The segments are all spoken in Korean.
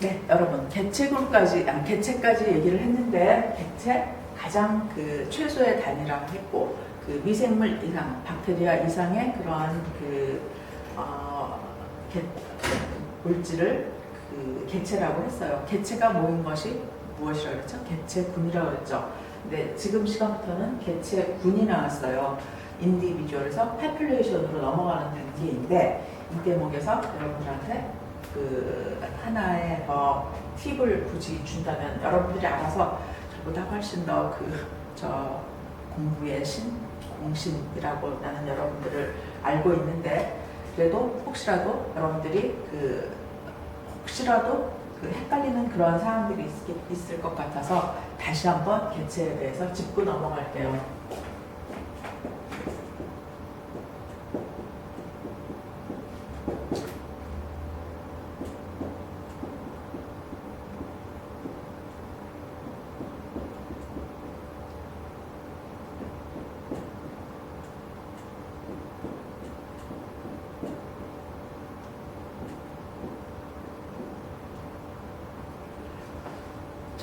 네, 여러분 개체까지 얘기를 했는데 개체 가장 그 최소의 단위라고 했고 그 미생물 이상, 박테리아 이상의 그러한 물질을 그 개체라고 했어요. 개체가 모인 것이 무엇이라고 했죠? 개체군이라고 했죠. 근데 지금 시간부터는 개체군이 나왔어요. 인디비주얼에서 파퓰레이션으로 넘어가는 단계인데 이 대목에서 여러분들한테 그 하나의 팁을 굳이 준다면 여러분들이 알아서 저보다 훨씬 더 저 공부의 공신이라고 나는 여러분들을 알고 있는데 그래도 혹시라도 여러분들이 혹시라도 헷갈리는 그런 사항들이 있을 것 같아서 다시 한번 개체에 대해서 짚고 넘어갈게요.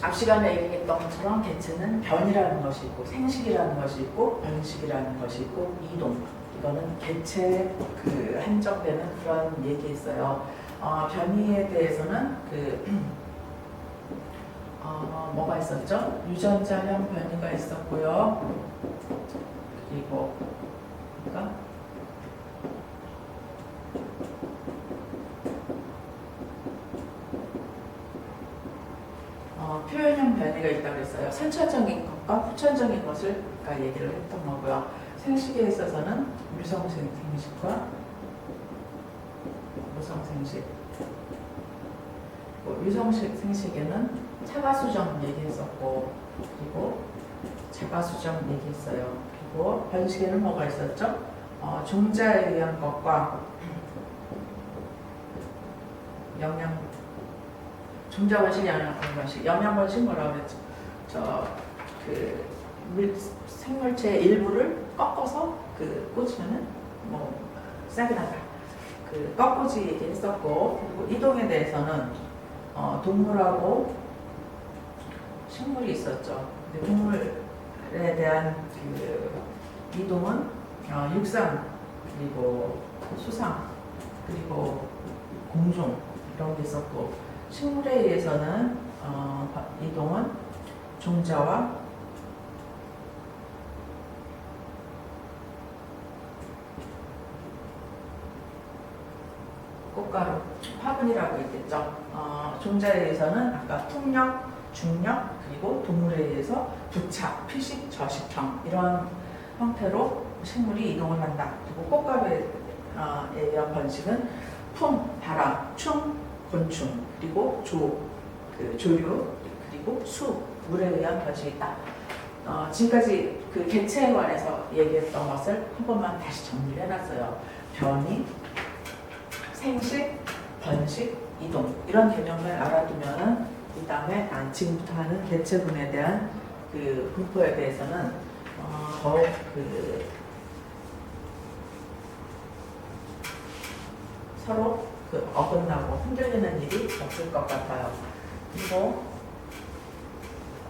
앞 시간에 얘기했던 것처럼 개체는 변이라는 것이 있고 생식이라는 것이 있고 번식이라는 것이 있고 이동, 이거는 개체에 한정되는 그런 얘기였어요. 변이에 대해서는 뭐가 있었죠? 유전자형 변이가 있었고요. 그리고 표현형 변이가 있다고 했어요. 선천적인 것과 후천적인 것을 얘기를 했던 거고요. 생식에 있어서는 유성생식과 무성생식. 유성생식에는 차가수정 얘기했었고, 그리고 자가수정 얘기했어요. 그리고 번식에는 뭐가 있었죠? 종자에 의한 것과 종자번식, 영양번식. 영양번식 뭐라고 그랬죠? 생물체의 일부를 꺾어서 꽂으면은 싹이 나다. 꺾꽂이 얘기했었고, 그리고 이동에 대해서는 동물하고 식물이 있었죠. 근데 동물에 대한 이동은 육상, 그리고 수상, 그리고 공중 이런 게 있었고, 식물에 의해서는 이동은 종자와 꽃가루, 화분이라고 했겠죠. 종자에 의해서는 아까 풍력, 중력, 그리고 동물에 의해서 부착, 피식, 저식형 이런 형태로 식물이 이동을 한다. 그리고 꽃가루에 의한 번식은 풍, 바람, 충, 곤충, 그리고 조류, 그리고 수, 물에 의한 번식이 있다. 지금까지 개체에 관해서 얘기했던 것을 한 번만 다시 정리를 해놨어요. 변이, 생식, 번식, 이동 이런 개념을 알아두면은 그 다음에 지금부터 하는 개체군에 대한 분포에 대해서는 더욱 서로 어긋나고 흔들리는 일이 없을 것 같아요. 그리고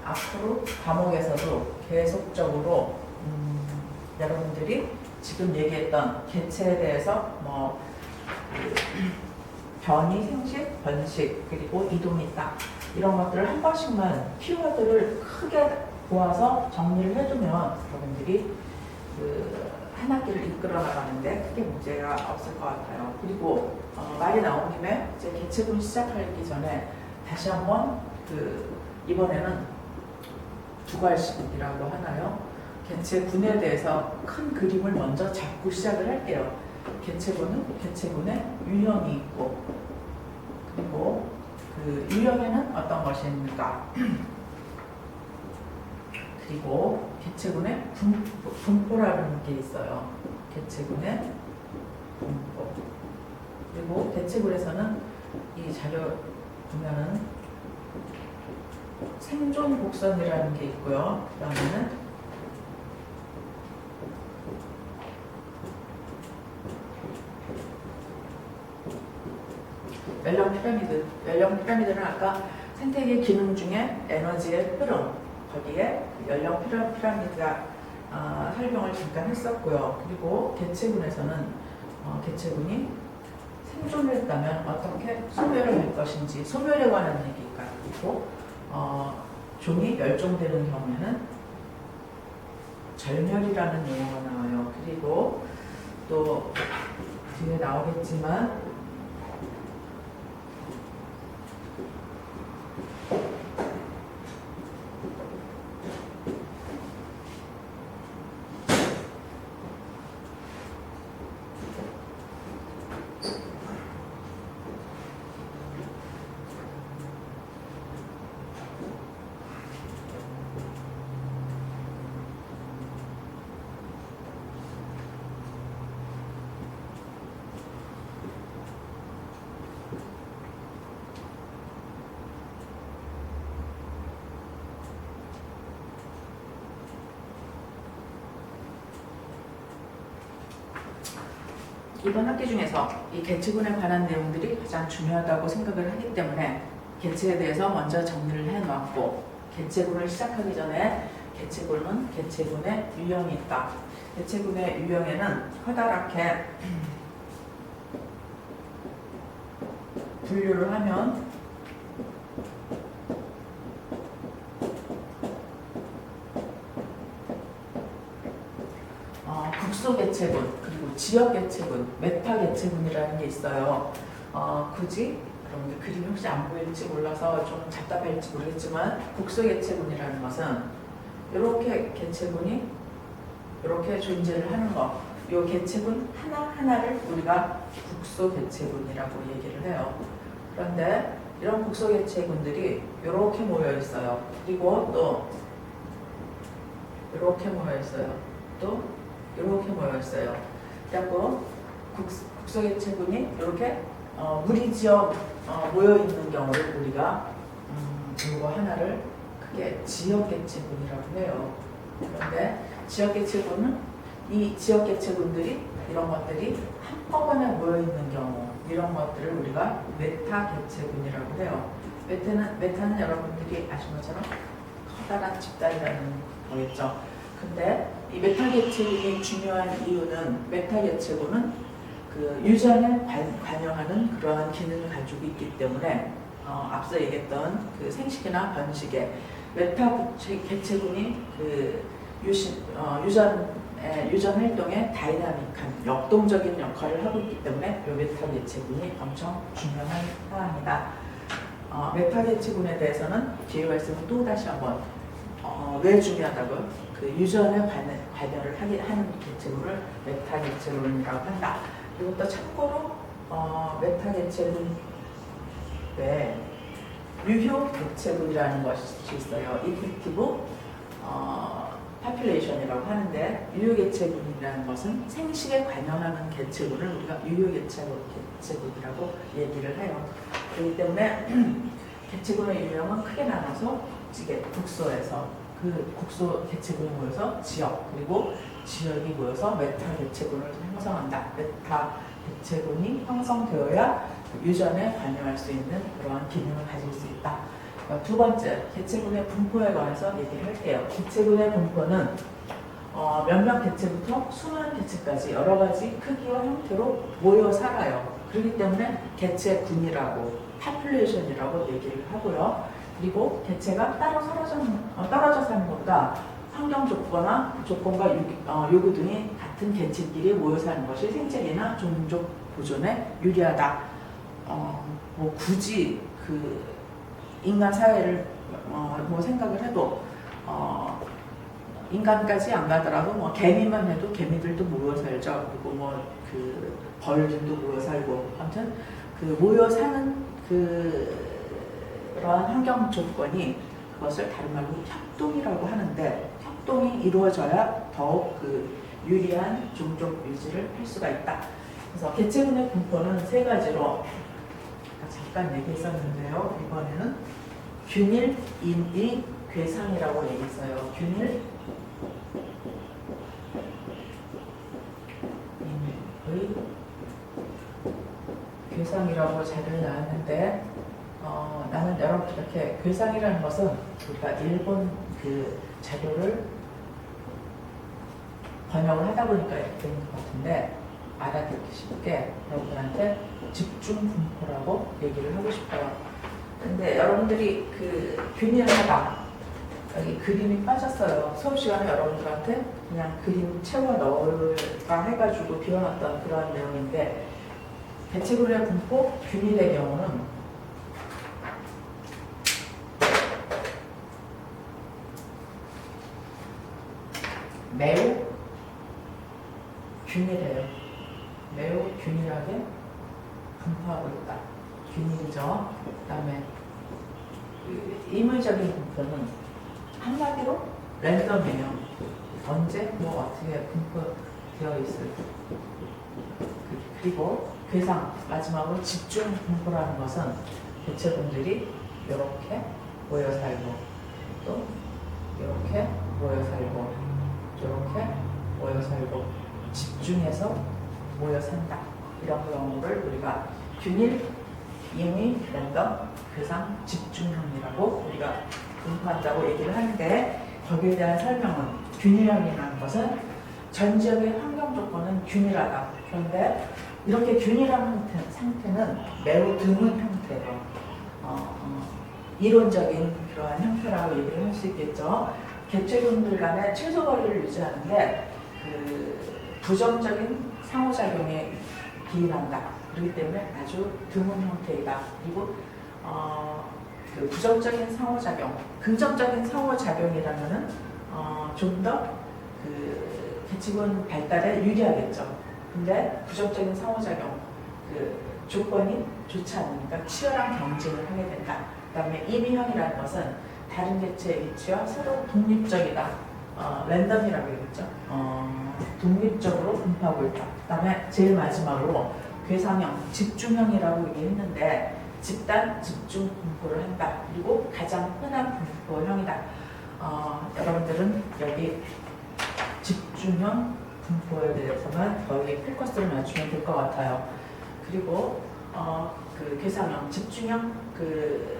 앞으로 과목에서도 계속적으로 여러분들이 지금 얘기했던 개체에 대해서 변이, 생식, 번식, 그리고 이동이 있다. 이런 것들을 한 번씩만 키워드를 크게 보아서 정리를 해두면 여러분들이 한 학기를 이끌어 나가는데 크게 문제가 없을 것 같아요. 그리고 말이 나온 김에 이제 개체군 시작하기 전에 다시 한번 이번에는 두괄식이라고 하나요? 개체군에 대해서 큰 그림을 먼저 잡고 시작을 할게요. 개체군은 개체군의 유형이 있고, 그리고 유형에는 어떤 것이 있는가? 그리고 개체군의 분포라는 게 있어요. 개체군의 분포. 그리고 개체군에서는 이 자료 보면은 생존 곡선이라는 게 있고요. 그 다음에는 멜론 피라미드 피라미드. 연령 피라미드는 아까 생태계 기능 중에 에너지의 흐름, 거기에 연령 피라미드가 설명을 잠깐 했었고요. 그리고 개체군에서는 개체군이 생존을 했다면 어떻게 소멸을 할 것인지, 소멸에 관한 얘기가 있고, 종이 멸종되는 경우에는 절멸이라는 용어가 나와요. 그리고 또 뒤에 나오겠지만 이번 학기 중에서 이 개체군에 관한 내용들이 가장 중요하다고 생각을 하기 때문에 개체에 대해서 먼저 정리를 해놓았고, 개체군을 시작하기 전에 개체군은 개체군의 유형이 있다. 개체군의 유형에는 커다랗게 분류를 하면 국소개체군, 그리고 지역개체군, 메타개체군이라는 게 있어요. 굳이 여러분들 그림이 혹시 안 보일지 몰라서 좀 답답할지 모르겠지만, 국소개체군이라는 것은 이렇게 개체군이 이렇게 존재를 하는 것, 이 개체군 하나하나를 우리가 국소개체군이라고 얘기를 해요. 그런데 이런 국소개체군들이 이렇게 모여 있어요. 그리고 또 이렇게 모여 있어요. 또 이렇게 모여 있어요. 그래서 국소개체군이 이렇게 무리지어 모여 있는 경우를 우리가 이거 하나를 크게 지역개체군이라고 해요. 그런데 지역개체군은 이 지역개체군들이 이런 것들이 한꺼번에 모여 있는 경우, 이런 것들을 우리가 메타개체군이라고 해요. 메타는 여러분들이 아신 것처럼 커다란 집단이라는 거겠죠. 근데 이 메타개체군이 중요한 이유는, 메타개체군은 그 유전에 관여하는 그러한 기능을 가지고 있기 때문에 앞서 얘기했던 그 생식이나 번식에 메타개체군이 그 유전 활동에 다이나믹한 역동적인 역할을 하고 있기 때문에 이 메타개체군이 엄청 중요한 사항이다. 메타개체군에 대해서는 뒤에 말씀을 또 다시 한번 왜 중요하다고요? 그 유전에 관여를 하는 개체군을 메타개체군이라고 한다. 그리고 또 참고로 메타개체군 외에 유효개체군이라는 것이 있어요. 이펙티브 파퓰레이션이라고 하는데, 유효개체군이라는 것은 생식에 관여하는 개체군을 우리가 유효개체군이라고 얘기를 해요. 그렇기 때문에 개체군의 유형은 크게 나눠서 국소에서 그 국소 개체군이 모여서 지역, 그리고 지역이 모여서 메타 개체군을 형성한다. 메타 개체군이 형성되어야 유전에 관여할 수 있는 그러한 기능을 가질 수 있다. 두 번째, 개체군의 분포에 관해서 얘기를 할게요. 개체군의 분포는 몇몇 개체부터 수만 개체까지 여러 가지 크기와 형태로 모여 살아요. 그렇기 때문에 개체군이라고, 파퓰레이션이라고 얘기를 하고요. 그리고 개체가 떨어져 사는 것보다 환경 조건과 요구 등이 같은 개체끼리 모여 사는 것이 생체계나 종족 보존에 유리하다. 뭐 굳이 그 인간 사회를 뭐 생각을 해도 인간까지 안 가더라도 뭐 개미만 해도 개미들도 모여 살죠. 그리고 뭐 그 벌들도 모여 살고, 아무튼 그 모여 사는 그러한 환경 조건이, 그것을 다른 말로 협동이라고 하는데, 협동이 이루어져야 더욱 그 유리한 종족 유지를 할 수가 있다. 그래서 개체군의 분포는 세 가지로 잠깐 얘기했었는데요. 이번에는 균일, 인일, 괴상이라고 얘기했어요. 균일, 인일, 괴상이라고 자료를 나왔는데, 여러분 이렇게 괴상이라는 것은 우리가 일본 그 자료를 번역을 하다 보니까 이렇게 되는 것 같은데 알아듣기 쉽게 여러분들한테 집중 분포라고 얘기를 하고 싶어요. 근데 여러분들이 그 균일하다 여기 그림이 빠졌어요. 수업 시간에 여러분들한테 그냥 그림 채워 넣을까 해가지고 비워놨던 그런 내용인데 대체군의 분포 균일의 경우는 매우 균일해요. 매우 균일하게 분포하고 있다. 균일이죠. 그 다음에 인물적인 분포는 한마디로 랜덤이에요. 언제 뭐 어떻게 분포되어 있을. 그리고 괴상 마지막으로 집중 분포라는 것은 개체군들이 이렇게 모여 살고 또 이렇게 모여 살고 이렇게 모여 살고 집중해서 모여 산다. 이런 경우를 우리가 균일, 임의, 랜덤, 괴상, 집중형이라고 우리가 분포한다고 얘기를 하는데 거기에 대한 설명은 균일형이라는 것은 전 지역의 환경 조건은 균일하다. 그런데 이렇게 균일한 상태는 매우 드문 형태로 이론적인 그러한 형태라고 얘기를 할 수 있겠죠. 개체군들 간의 최소 거리를 유지하는데 그 부정적인 상호작용에 기인한다. 그렇기 때문에 아주 드문 형태이다. 그리고 그 부정적인 상호작용, 긍정적인 상호작용이라면은 좀 더 그 개체군 발달에 유리하겠죠. 근데 부정적인 상호작용, 그 조건이 좋지 않으니까 치열한 경쟁을 하게 된다. 그 다음에 임의형이라는 것은 다른 개체의 위치와 서로 독립적이다. 랜덤이라고 얘기했죠. 독립적으로 분포하고 있다. 그 다음에 제일 마지막으로 괴상형, 집중형이라고 얘기했는데 집단 집중 분포를 한다. 그리고 가장 흔한 분포형이다. 여러분들은 여기 집중형 분포에 대해서만 거의 포커스를 맞추면 될 것 같아요. 그리고 그 괴상형, 집중형 그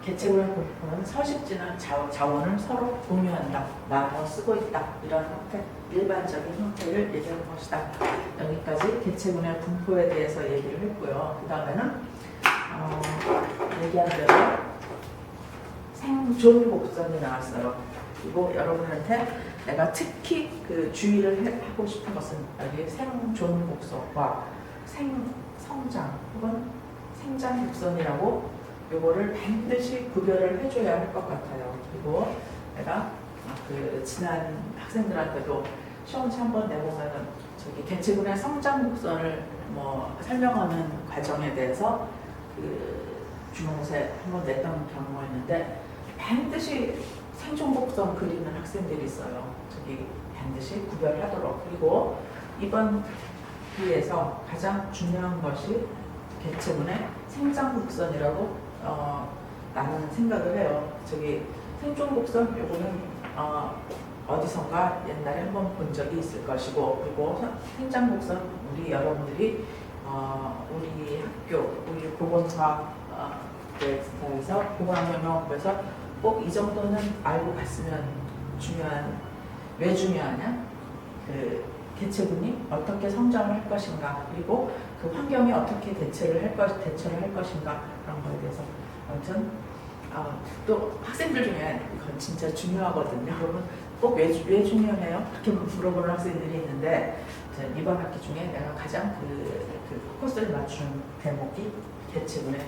개체군의 분포는 서식지나 자원을 서로 공유한다, 나눠 쓰고 있다. 이런 형태, 일반적인 형태를 얘기하는 것이다. 여기까지 개체군의 분포에 대해서 얘기를 했고요. 그 다음에는 얘기한 대로 생존 곡선이 나왔어요. 그리고 여러분한테 내가 특히 그 주의를 하고 싶은 것은 여기 생존 곡선과 성장 혹은 생장 곡선이라고 요거를 반드시 구별을 해줘야 할 것 같아요. 그리고 내가 그 지난 학생들한테도 시험지 한번 내보면은 저기 개체군의 성장 곡선을 뭐 설명하는 과정에 대해서 그 주문세 한번 냈던 경우가 있는데 반드시 생존 곡선 그리는 학생들이 있어요. 저기 반드시 구별하도록. 그리고 이번 기회에서 가장 중요한 것이 개체군의 생장 곡선이라고 나는 생각을 해요. 저기 생존 곡선 요거는 어디선가 옛날에 한번 본 적이 있을 것이고, 그리고 생장 곡선 우리 여러분들이 우리 학교, 우리 보건과학 에서 보건환경영업에서 꼭 이 정도는 알고 갔으면 중요한. 왜 중요하냐? 그 개체군이 어떻게 성장을 할 것인가, 그리고 그 환경에 어떻게 대처를 할 것인가, 그런 거에 대해서. 아무튼 또 학생들 중에 이건 진짜 중요하거든요. 여러분 꼭 왜 중요해요? 그렇게 물어보는 학생들이 있는데 이번 학기 중에 내가 가장 그 포커스를 맞추는 대목이 개체군의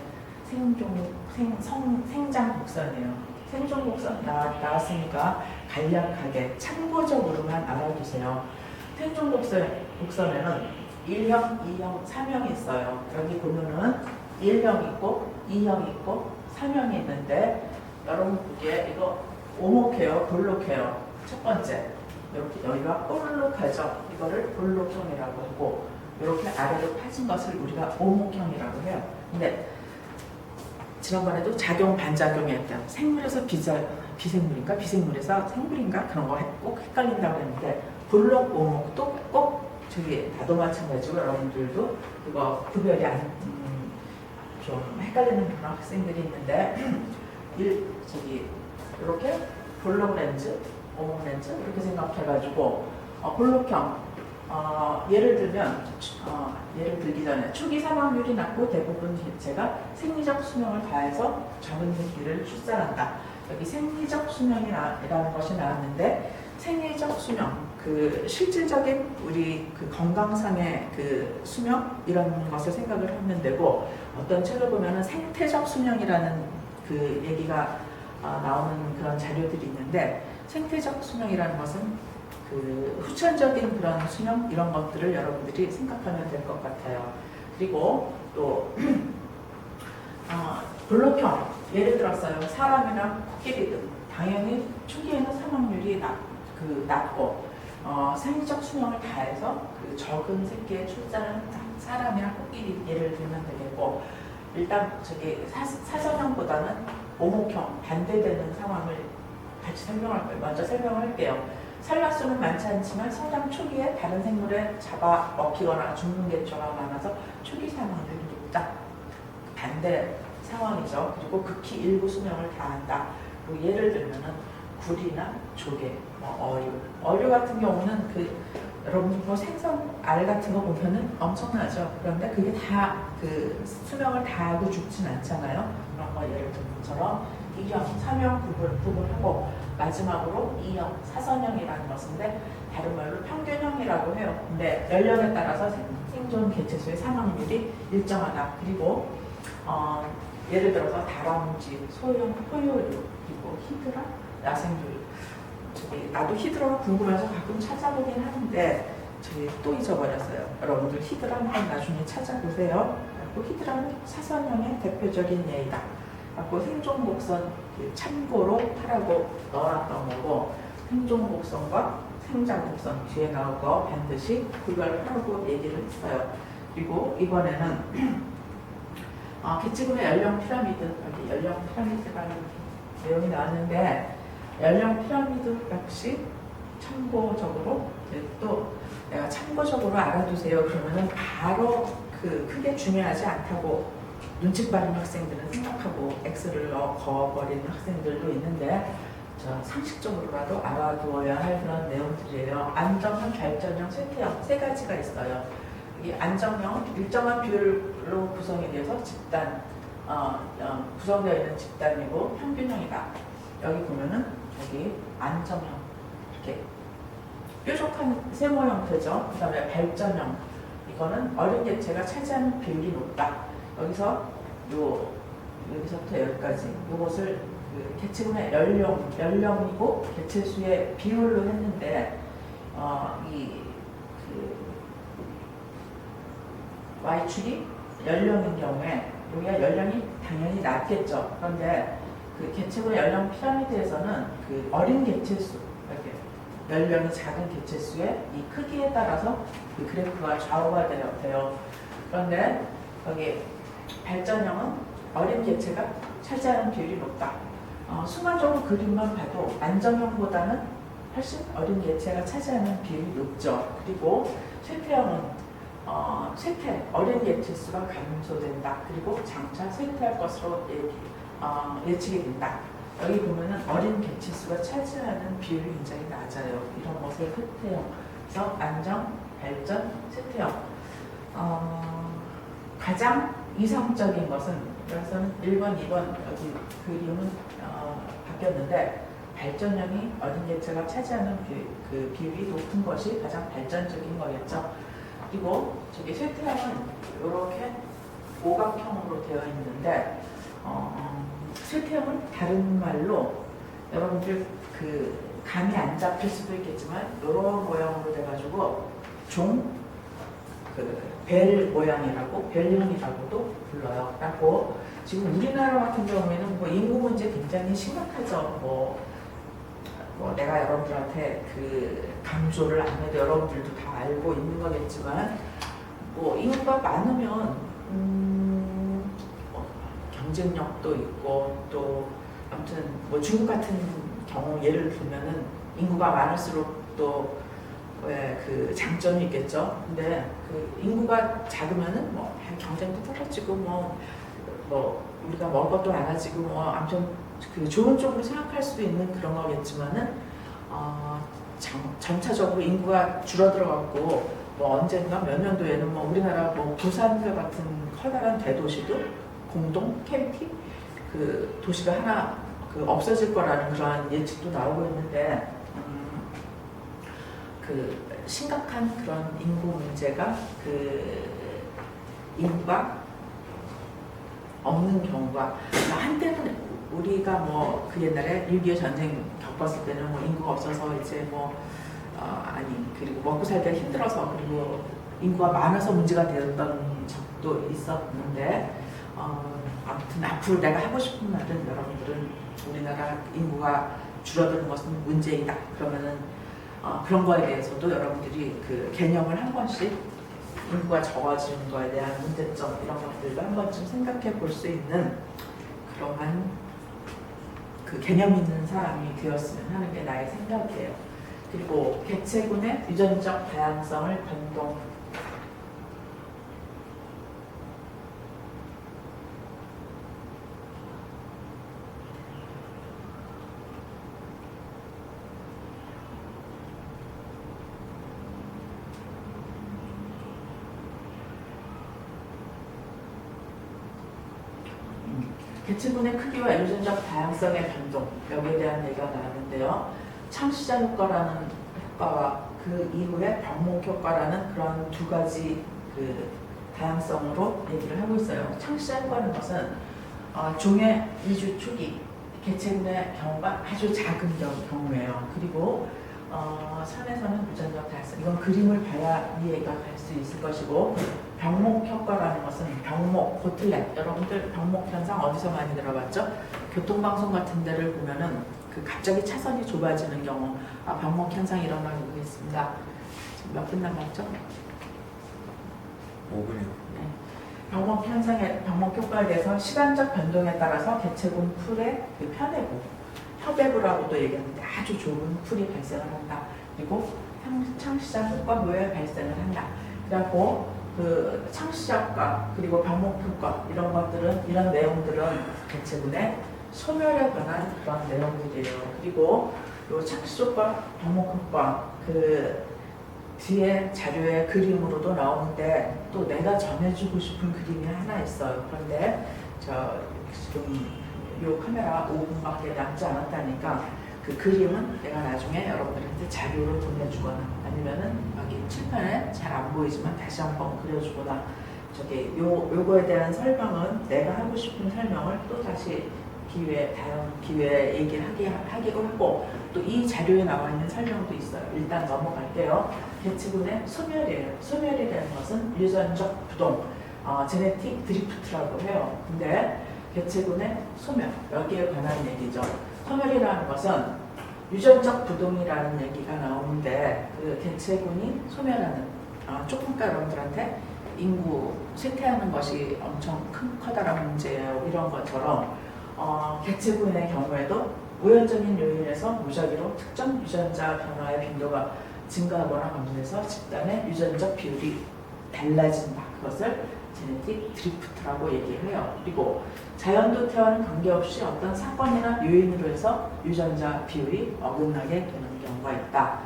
생장 곡선이에요. 생존 곡선 나왔으니까 간략하게 참고적으로만 알아두세요. 생존 곡선에는 1형, 2형, 3형이 있어요. 여기 보면은 1형 있고 2형 있고 3형이 있는데 여러분 보기에 이거 오목해요, 볼록해요. 첫 번째 이렇게 여기가 볼록하죠. 이거를 볼록형이라고 하고 이렇게 아래로 파진 것을 우리가 오목형이라고 해요. 근데 지난번에도 작용 반작용이 했다. 생물에서 비생물인가 비생물에서 생물인가 그런 거 꼭 헷갈린다고 했는데 볼록 오목도 꼭 저기 나도 마찬가지고 여러분들도 그거 구별이 좀 헷갈리는 그런 학생들이 있는데 이렇게 볼록 렌즈, 오목 렌즈 이렇게 생각해가지고 볼록형 예를 들기 전에 초기 사망률이 낮고 대부분 개체가 생리적 수명을 다해서 적은 새끼를 출산한다. 여기 생리적 수명이라는 것이 나왔는데 생리적 수명, 그 실질적인 우리 그 건강상의 그 수명 이런 것을 생각을 하면 되고 어떤 책을 보면은 생태적 수명이라는 그 얘기가 나오는 그런 자료들이 있는데 생태적 수명이라는 것은 그 후천적인 그런 수명 이런 것들을 여러분들이 생각하면 될 것 같아요. 그리고 또 볼록형 예를 들었어요. 사람이나 코끼리 등 당연히 초기에는 사망률이 낮고 생리적 수명을 다해서 그 적은 새끼의 출산을 사람이나 코끼리 예를 들면 되겠고 일단 사선형보다는 오목형 반대되는 상황을 같이 먼저 설명을 할게요. 산란수는 많지 않지만 성장 초기에 다른 생물에 잡아 먹히거나 죽는 개체가 많아서 초기 사망률이 높다. 반대 상황이죠. 그리고 극히 일부 수명을 다한다. 그리고 예를 들면은 구리나 조개, 어류 같은 경우는 여러분 생선 알 같은 거 보면은 엄청나죠. 그런데 그게 다 그 수명을 다하고 죽진 않잖아요. 그런 거 예를 든 것처럼 2형, 3형 구분하고 마지막으로 2형, 사선형이라는 것인데 다른 말로 평균형이라고 해요. 근데 연령에 따라서 생존 개체수의 사망률이 일정하다. 그리고 예를 들어서 다람쥐, 소형, 포유류, 그리고 히드라, 야생들. 나도 히드라가 궁금해서 가끔 찾아보긴 하는데 또 잊어버렸어요. 여러분들 히드라 한번 나중에 찾아보세요. 그리고 히드라는 사선형의 대표적인 예이다. 그리고 생존곡선 참고로 하라고 넣어놨던 거고 생존곡선과 생장곡선 뒤에 나올 거 반드시 구별하라고 얘기를 했어요. 그리고 이번에는 계층의 연령 피라미드, 여기 연령 피라미드라는 내용이 나왔는데 연령 피라미드 역시 참고적으로 또 내가 참고적으로 알아두세요. 그러면은 바로 크게 중요하지 않다고 눈치 빠른 학생들은 생각하고 X를 그어버리는 학생들도 있는데 상식적으로라도 알아두어야 할 그런 내용들이에요. 안정형, 발전형, 쇠퇴형 세 가지가 있어요. 이 안정형 일정한 비율로 구성이 돼서 집단 구성되어 있는 집단이고 평균형이다. 여기 보면은 여기 안정형 이렇게 뾰족한 세모 형태죠. 그 다음에 발전형 이거는 어린 개체가 차지하는 비율이 높다. 여기서부터 여기까지 이것을 계층의 연령이고 개체수의 비율로 했는데 Y축이 연령인 경우에 여기가 연령이 당연히 낮겠죠. 그런데 그 개체의 연령 피라미드에서는 그 어린 개체수, 이렇게 연령이 작은 개체수의 이 크기에 따라서 그 그래프가 좌우가 돼요. 그런데 여기 발전형은 어린 개체가 차지하는 비율이 높다. 순간적으로 그림만 봐도 안정형보다는 훨씬 어린 개체가 차지하는 비율이 높죠. 그리고 쇠퇴형은 어린 개체수가 감소된다. 그리고 장차 쇠퇴할 것으로 예측이 된다. 여기 보면은 어린 개체수가 차지하는 비율이 굉장히 낮아요. 이런 것을 쇠퇴형, 그래서 안정, 발전, 쇠퇴형. 가장 이상적인 것은 그래서 1번, 2번 여기 그림은 바뀌었는데 발전형이 어린 개체가 차지하는 그 비율이 높은 것이 가장 발전적인 거겠죠. 그리고 저기 쇠퇴형은 이렇게 오각형으로 되어 있는데 쇠퇴형은 다른 말로 여러분들 감이 안 잡힐 수도 있겠지만 이런 모양으로 돼가지고 벨 모양이라고 벨형이라고도 불러요. 라고 지금 우리나라 같은 경우에는 인구 문제 굉장히 심각하죠. 내가 여러분들한테 강조를 안 해도 여러분들도 다 알고 있는 거겠지만 인구가 많으면 경쟁력도 있고 또 아무튼 중국 같은 경우 예를 들면은 인구가 많을수록 또 장점이 있겠죠. 근데 인구가 작으면은 경쟁도 떨어지고 뭐 우리가 먹을 것도 많아지고 뭐 아무튼 그 좋은 쪽으로 생각할 수도 있는 그런 거겠지만은 점차적으로 인구가 줄어들어갖고 뭐 언젠가 몇 년도에는 뭐 우리나라 뭐 부산과 같은 커다란 대도시도 공동 KT 그 도시가 하나 그 없어질 거라는 그러한 예측도 나오고 있는데 그 심각한 그런 인구 문제가 그 인구가 없는 경우가 한때는 우리가 뭐 그 옛날에 6.25 전쟁 겪었을 때는 뭐 인구가 없어서 이제 뭐 그리고 먹고 살기가 힘들어서 그리고 인구가 많아서 문제가 되었던 적도 있었는데 아무튼 앞으로 내가 하고 싶은 말은 여러분들은 우리나라 인구가 줄어드는 것은 문제이다. 그러면은 그런 거에 대해서도 여러분들이 그 개념을 한 번씩 인구가 적어지는 거에 대한 문제점 이런 것들도 한 번쯤 생각해 볼 수 있는 그러한 그 개념 있는 사람이 되었으면 하는 게 나의 생각이에요. 그리고 개체군의 유전적 다양성을 변동 개체군의 크기와 유전적 다양성의 변동 여기에 대한 얘기가 나왔는데요. 창시자 효과라는 효과와 그 이후에 병목 효과라는 그런 두 가지 그 다양성으로 얘기를 하고 있어요. 창시자 효과는 것은 종의 이주 초기 개체군의 경우가 아주 작은 경우예요. 그리고 산에서는 유전적 다양성 이건 그림을 봐야 이해가 갈 수 있을 것이고 병목 효과라는 것은 병목, 보틀렉 여러분들 병목 현상 어디서 많이 들어봤죠? 교통방송 같은 데를 보면은 그 갑자기 차선이 좁아지는 경우 병목 현상이 일어나고 있습니다. 지금 몇 분 남았죠? 5분이요. 네. 병목 현상의 병목 효과에 대해서 시간적 변동에 따라서 개체군 풀의 그 편해부, 협외부라고도 얘기하는데 아주 좁은 풀이 발생을 한다. 그리고 창시자 효과 묘에 발생을 한다. 그리고 그 창시자 효과 그리고 병목 효과 이런 것들은 이런 내용들은 개체군의 소멸에 관한 그런 내용들이에요. 그리고 요 창시자 효과, 병목 효과 그 뒤에 자료에 그림으로도 나오는데 또 내가 전해주고 싶은 그림이 하나 있어요. 그런데 저 지금 이 카메라 5분밖에 남지 않았다니까 그 그림은 내가 나중에 여러분들한테 자료로 보내주거나 아니면은 여기 칠판에 잘 안 보이지만 다시 한번 그려주거나 저기 요거에 대한 설명은 내가 하고 싶은 설명을 또 다시 다음 기회에 얘기를 하기로 하고 또 이 자료에 나와 있는 설명도 있어요. 일단 넘어갈게요. 개체군의 소멸이에요. 소멸이라는 것은 유전적 부동, 제네틱 드리프트라고 해요. 근데 개체군의 소멸, 여기에 관한 얘기죠. 소멸이라는 것은 유전적 부동이라는 얘기가 나오는데 그 개체군이 소멸하는 조금까 여러분들한테 인구 쇠퇴하는 것이 엄청 커다란 문제예요. 이런 것처럼 개체군의 경우에도 우연적인 요인에서 무작위로 특정 유전자 변화의 빈도가 증가하거나 감소해서 집단의 유전적 비율이 달라진다. 그것을 제네틱 드리프트라고 얘기를 해요. 그리고 자연도태와는 관계없이 어떤 사건이나 요인으로 해서 유전자 비율이 어긋나게 되는 경우가 있다.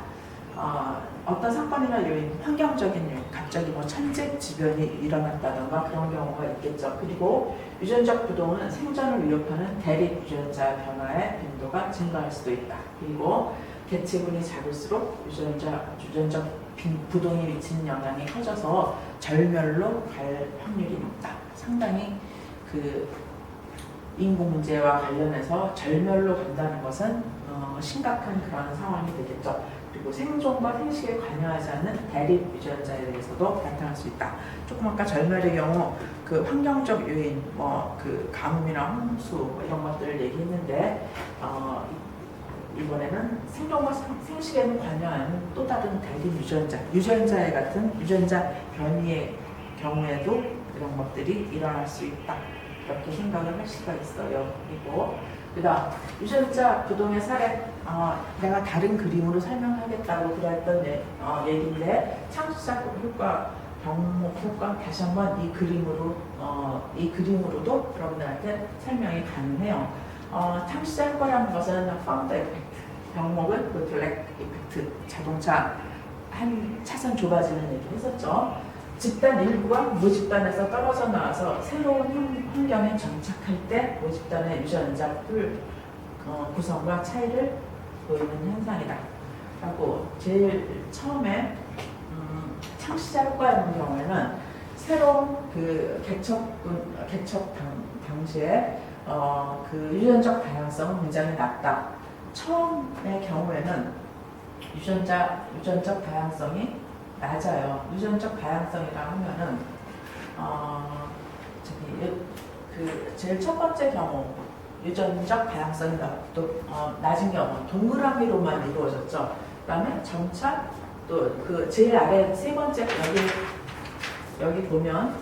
어떤 사건이나 요인, 환경적인 요인, 갑자기 뭐 천재지변이 일어났다던가 그런 경우가 있겠죠. 그리고 유전적 부동은 생존을 위협하는 대립 유전자 변화의 빈도가 증가할 수도 있다. 그리고 개체군이 작을수록 유전적 부동이 미치는 영향이 커져서 절멸로 갈 확률이 높다. 상당히 그 인구 문제와 관련해서 절멸로 간다는 것은 심각한 그런 상황이 되겠죠. 그리고 생존과 생식에 관여하지 않는 대립 유전자에 대해서도 나타날 수 있다. 조금 아까 절멸의 경우 그 환경적 요인, 뭐 그 가뭄이나 홍수 뭐 이런 것들을 얘기했는데 이번에는 생존과 생식에는 관여하는 또 다른 대립 유전자에 같은 유전자 변이의 경우에도 이런 것들이 일어날 수 있다. 이렇게 생각을 할 수가 있어요. 그리고 그다음 유전자 부동의 사례 내가 다른 그림으로 설명하겠다고 그랬던 얘기인데 창시자 효과 병목 효과 다시 한번 이 그림으로도 여러분들한테 설명이 가능해요. 창시자 효과라는 것은 파운더 이펙트, 병목은 그 블랙 이펙트, 자동차 한 차선 좁아지는 얘기를 했었죠. 집단 일부가 모집단에서 떨어져 나와서 새로운 환경에 정착할 때 모집단의 유전자 풀 구성과 차이를 보이는 현상이다 라고 제일 처음에 창시자 효과라는 경우에는 새로운 그 개척 당시에 그 유전적 다양성은 굉장히 낮다. 처음의 경우에는 유전적 다양성이 낮아요. 유전적 다양성이라 하면은 그 제일 첫 번째 경우 유전적 다양성이 낮은 경우 동그라미로만 이루어졌죠. 그다음에 점차 또 그 제일 아래 세 번째 여기 보면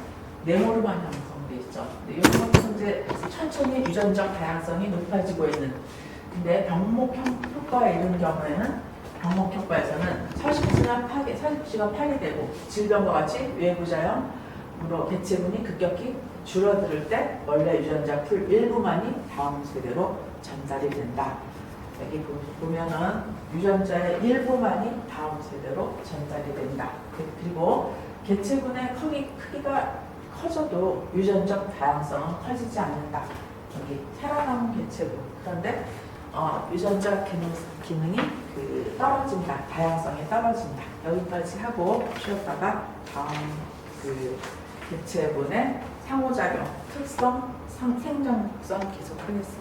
네모로만 형성돼 있죠. 근데 이것도 이제 천천히 유전적 다양성이 높아지고 있는. 근데 병목 효과에 이르는 경우에는 병목 효과에서는 서식지가 파괴되고 질병과 같이 외부자연으로 개체군이 급격히 줄어들 때 원래 유전자 풀 일부만이 다음 세대로 전달이 된다. 여기 보면은 유전자의 일부만이 다음 세대로 전달이 된다. 그리고 개체군의 크기가 커져도 유전적 다양성은 커지지 않는다. 여기 살아남은 개체군. 그런데 유전적 기능이 떨어진다. 다양성이 떨어진다. 여기까지 하고 쉬었다가 다음 그 개체군의 상호작용, 특성, 생존성 계속 하겠습니다.